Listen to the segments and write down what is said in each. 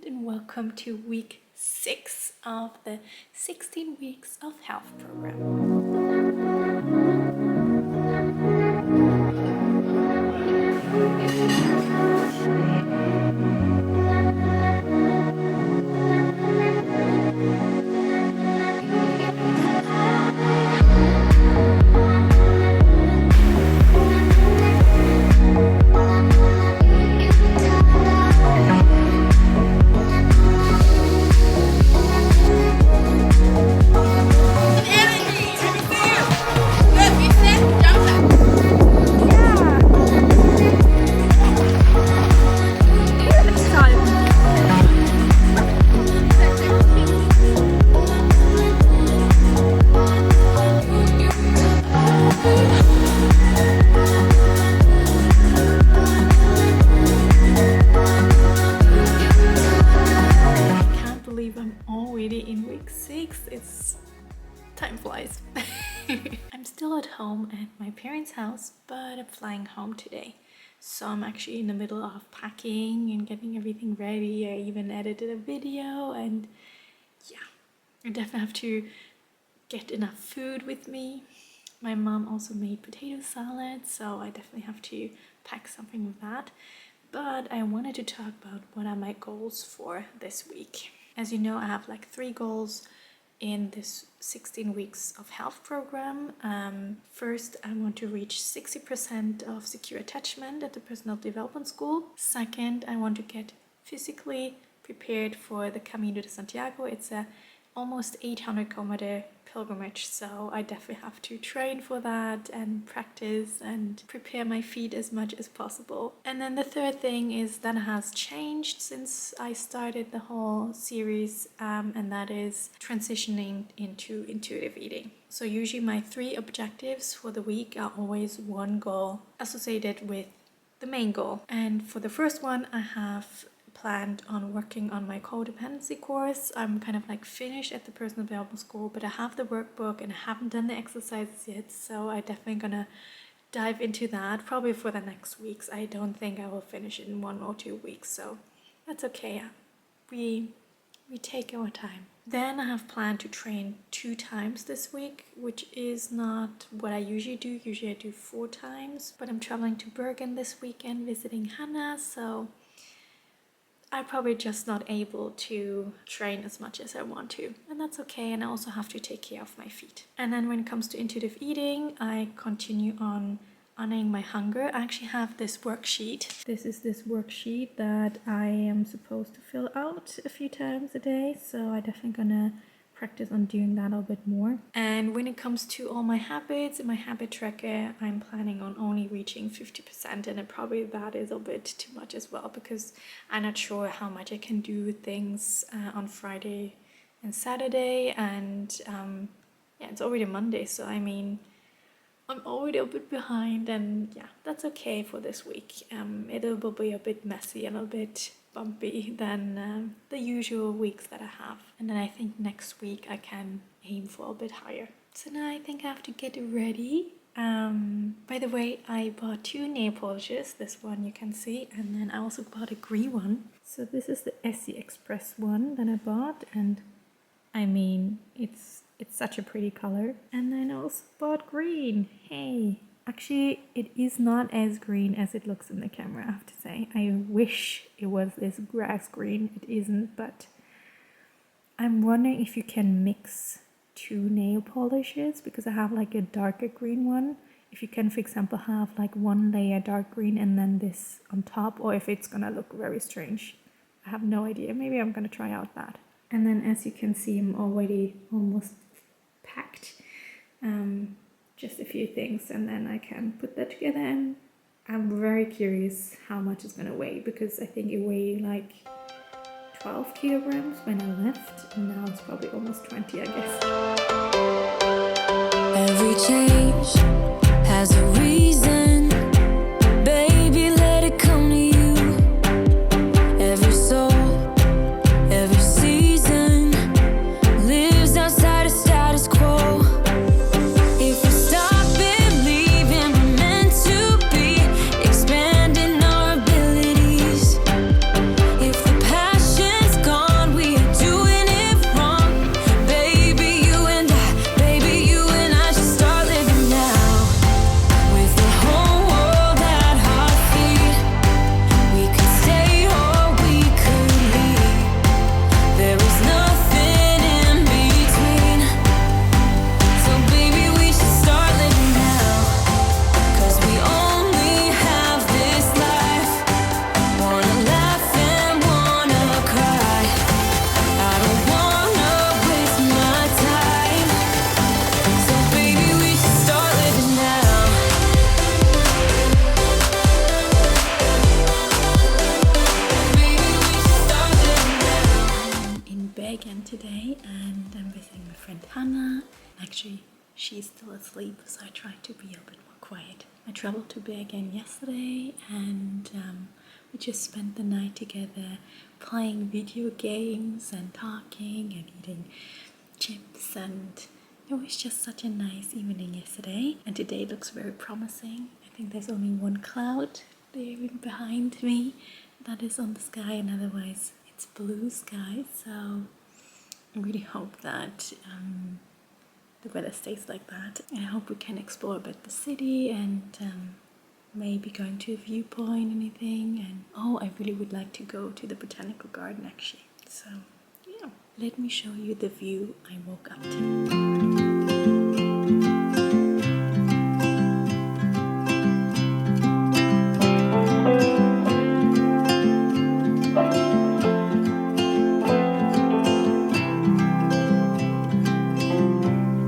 and welcome to week 6 of the 16 weeks of health program. Time flies. I'm still at home at my parents' house, but I'm flying home today. So I'm actually in the middle of packing and getting everything ready. I even edited a video and yeah, I definitely have to get enough food with me. My mom also made potato salad, so I definitely have to pack something with that. But I wanted to talk about what are my goals for this week. As you know, I have like 3 goals in this 16 weeks of health program. First, I want to reach 60% of secure attachment at the personal development school. Second, I want to get physically prepared for the Camino de Santiago. It's a almost 800 kilometer pilgrimage, so I definitely have to train for that and practice and prepare my feet as much as possible. And then the third thing is that has changed since I started the whole series, and that is transitioning into intuitive eating. So usually my 3 objectives for the week are always one goal associated with the main goal. And for the first one, I have planned on working on my codependency course. I'm kind of like finished at the personal development school, but I have the workbook and I haven't done the exercises yet, so I definitely gonna dive into that probably for the next weeks. I don't think I will finish it in 1 or 2 weeks, so that's okay. We take our time. Then I have planned to train 2 times this week, which is not what I usually do. Usually I do 4 times, but I'm traveling to Bergen this weekend visiting Hannah, so I'm probably just not able to train as much as I want to, and that's okay. And I also have to take care of my feet. And then when it comes to intuitive eating, I continue on honoring my hunger. I actually have this worksheet. This is this worksheet that I am supposed to fill out a few times a day, so I definitely gonna practice on doing that a little bit more. And when it comes to all my habits in my habit tracker, I'm planning on only reaching 50%, and probably that is a bit too much as well, because I'm not sure how much I can do things on Friday and Saturday, and yeah, it's already Monday, so I mean I'm already a bit behind, and yeah, that's okay for this week. It will be a bit messy and a bit bumpy than the usual weeks that I have. And then I think next week I can aim for a bit higher. So now I think I have to get ready. By the way, I bought 2 nail polishes. This one you can see, and then I also bought a green one. So this is the Essie Express one that I bought, and I mean it's such a pretty color. And then I also bought green. Hey, actually it is not as green as it looks in the camera, I have to say. I wish it was this grass green. It isn't, but I'm wondering if you can mix 2 nail polishes, because I have like a darker green one. If you can, for example, have like 1 layer dark green and then this on top, or if it's gonna look very strange. I have no idea. Maybe I'm gonna try out that. And then as you can see, I'm already almost packed. Just a few things, and then I can put that together, and I'm very curious how much it's gonna weigh, because I think it weighed like 12 kilograms when I left, and now it's probably almost 20, I guess. Every change has a reason, baby, let it come to you. Every soul, every season lives outside of status quo. Expanding our abilities. If the passion's again today, and I'm visiting my friend Hannah. Actually, she's still asleep, so I try to be a bit more quiet. I traveled to Bergen yesterday, and we just spent the night together playing video games and talking and eating chips, and it was just such a nice evening yesterday. And today looks very promising. I think there's only one cloud there behind me that is on the sky, and otherwise it's blue sky. So I really hope that the weather stays like that, and I hope we can explore a bit the city and maybe going to a viewpoint, anything. And oh, I really would like to go to the botanical garden actually. So yeah, let me show you the view I woke up to.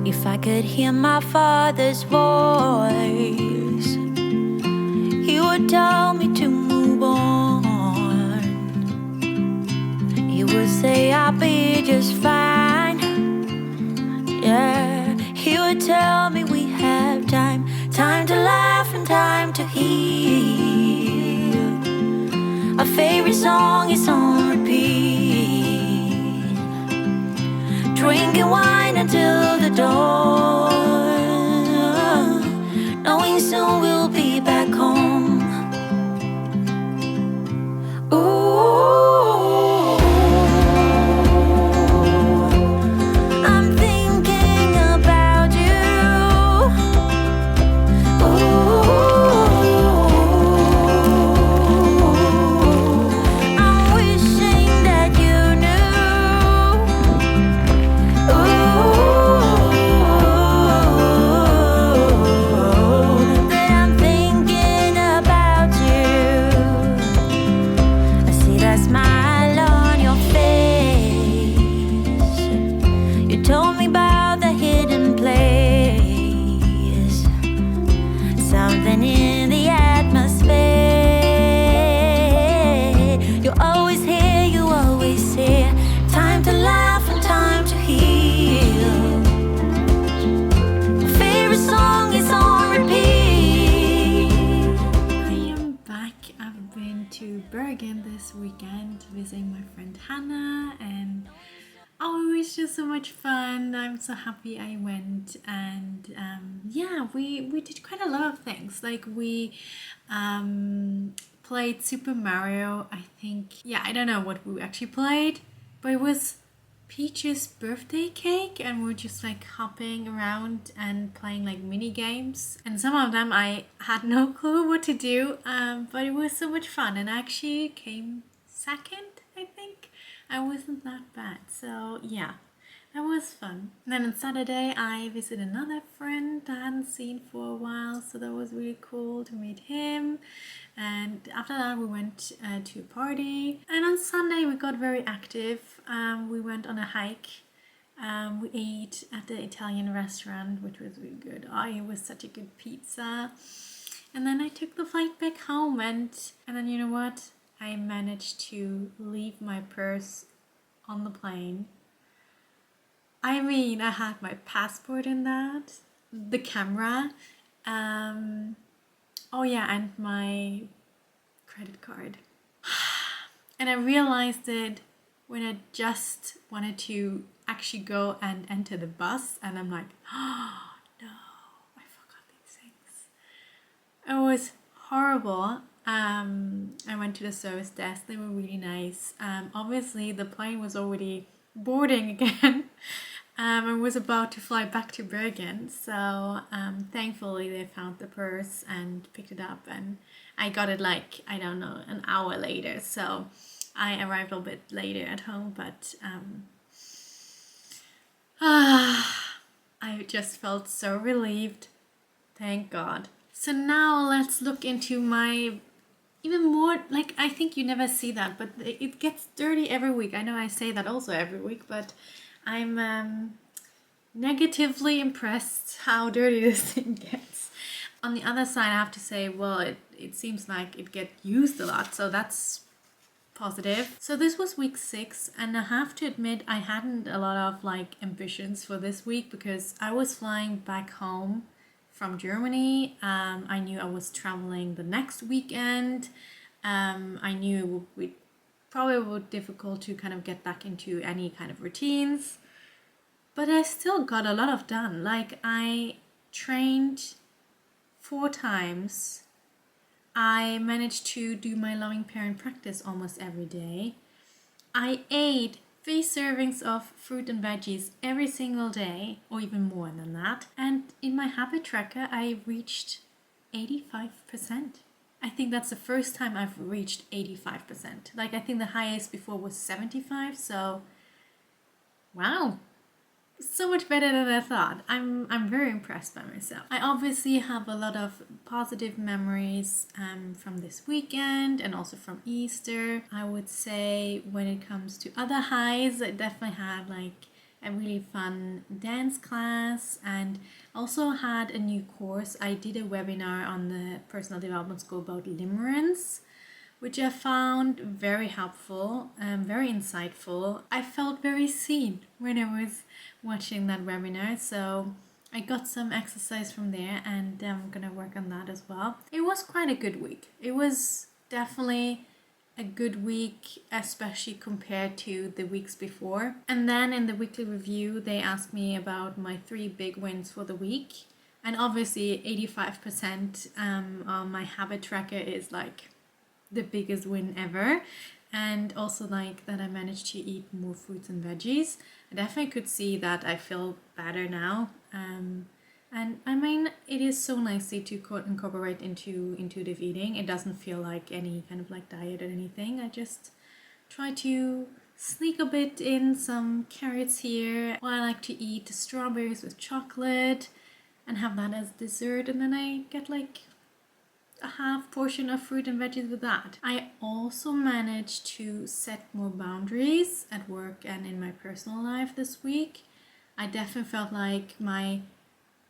If I could hear my father's voice, he would tell me to move on. He would say I'll be just fine. Yeah, he would tell me we have time, time to laugh and time to heal. Our favorite song is on repeat, drinking wine until the dawn, knowing soon we'll be back home. Ooh, I'm thinking about you. Ooh, I'm wishing that you knew. That I'm thinking about you. I see that smile on your face. You told me about the hidden place, something in the atmosphere. You're always here, you always here. Time to laugh and time to heal. My favorite song is on repeat. I am back. I've been to Bergen this weekend visiting my friend Hannah, and oh, it was just so much fun. I'm so happy I went. And yeah, we did quite a lot of things. Like we played Super Mario, I think. Yeah, I don't know what we actually played, but it was Peach's birthday cake, and we're just like hopping around and playing like mini games. And some of them I had no clue what to do, but it was so much fun, and I actually came second, I think. I wasn't that bad, so yeah, that was fun. And then on Saturday I visited another friend I hadn't seen for a while, so that was really cool to meet him. And after that we went to a party, and on Sunday we got very active. We went on a hike. We ate at the Italian restaurant, which was really good. Oh, it was such a good pizza. And then I took the flight back home, and then you know what? I managed to leave my purse on the plane. I mean, I had my passport in that, the camera, oh yeah, and my credit card. And I realized it when I just wanted to actually go and enter the bus, and I'm like, oh no, I forgot these things. It was horrible. I went to the service desk. They were really nice. Obviously the plane was already boarding again. I was about to fly back to Bergen, so thankfully they found the purse and picked it up, and I got it like, I don't know, an hour later. So I arrived a bit later at home, but I just felt so relieved. Thank God. So now let's look into my even more, like, I think you never see that, but it gets dirty every week. I know I say that also every week, but I'm negatively impressed how dirty this thing gets. On the other side, I have to say, well, it seems like it gets used a lot, so that's positive. So this was week 6, and I have to admit I hadn't a lot of like ambitions for this week because I was flying back home from Germany. I knew I was traveling the next weekend. I knew it would probably be difficult to kind of get back into any kind of routines, but I still got a lot of done. Like I trained 4 times. I managed to do my loving parent practice almost every day. I ate 3 servings of fruit and veggies every single day, or even more than that. And in my habit tracker, I reached 85%. I think that's the first time I've reached 85%. Like I think the highest before was 75, so wow. So much better than I thought. I'm very impressed by myself. I obviously have a lot of positive memories from this weekend and also from Easter. I would say when it comes to other highs, I definitely had like a really fun dance class and also had a new course. I did a webinar on the personal development school about limerence, which I found very helpful, very insightful. I felt very seen when I was watching that webinar, so I got some exercise from there and I'm gonna work on that as well. It was quite a good week. It was definitely a good week, especially compared to the weeks before. And then in the weekly review, they asked me about my 3 big wins for the week. And obviously 85% on my habit tracker is like the biggest win ever, and also like that I managed to eat more fruits and veggies. I definitely could see that I feel better now, and I mean it is so nicely to incorporate into intuitive eating. It doesn't feel like any kind of like diet or anything. I just try to sneak a bit in some carrots here, or I like to eat strawberries with chocolate and have that as dessert, and then I get like a half portion of fruit and veggies with that. I also managed to set more boundaries at work and in my personal life this week. I definitely felt like my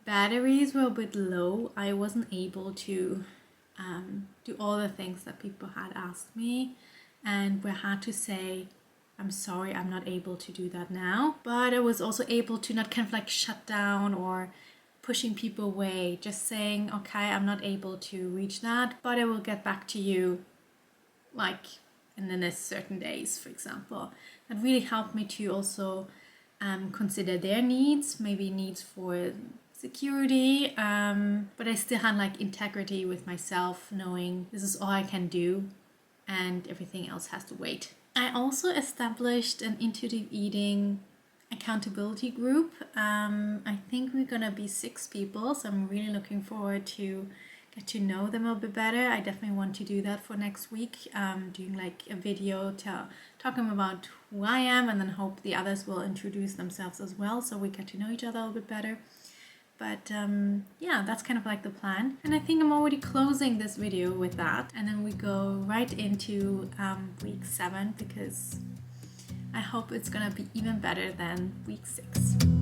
batteries were a bit low. I wasn't able to do all the things that people had asked me, and we had to say, I'm sorry, I'm not able to do that now. But I was also able to not kind of like shut down or pushing people away, just saying, okay, I'm not able to reach that, but I will get back to you like in the next certain days, for example. That really helped me to also consider their needs, maybe needs for security, but I still had like integrity with myself, knowing this is all I can do and everything else has to wait. I also established an intuitive eating accountability group. I think we're gonna be 6 people, so I'm really looking forward to get to know them a bit better. I definitely want to do that for next week, doing like a video talking about who I am, and then hope the others will introduce themselves as well, so we get to know each other a little bit better. But yeah, that's kind of like the plan, and I think I'm already closing this video with that, and then we go right into week 7, because I hope it's gonna be even better than week 6.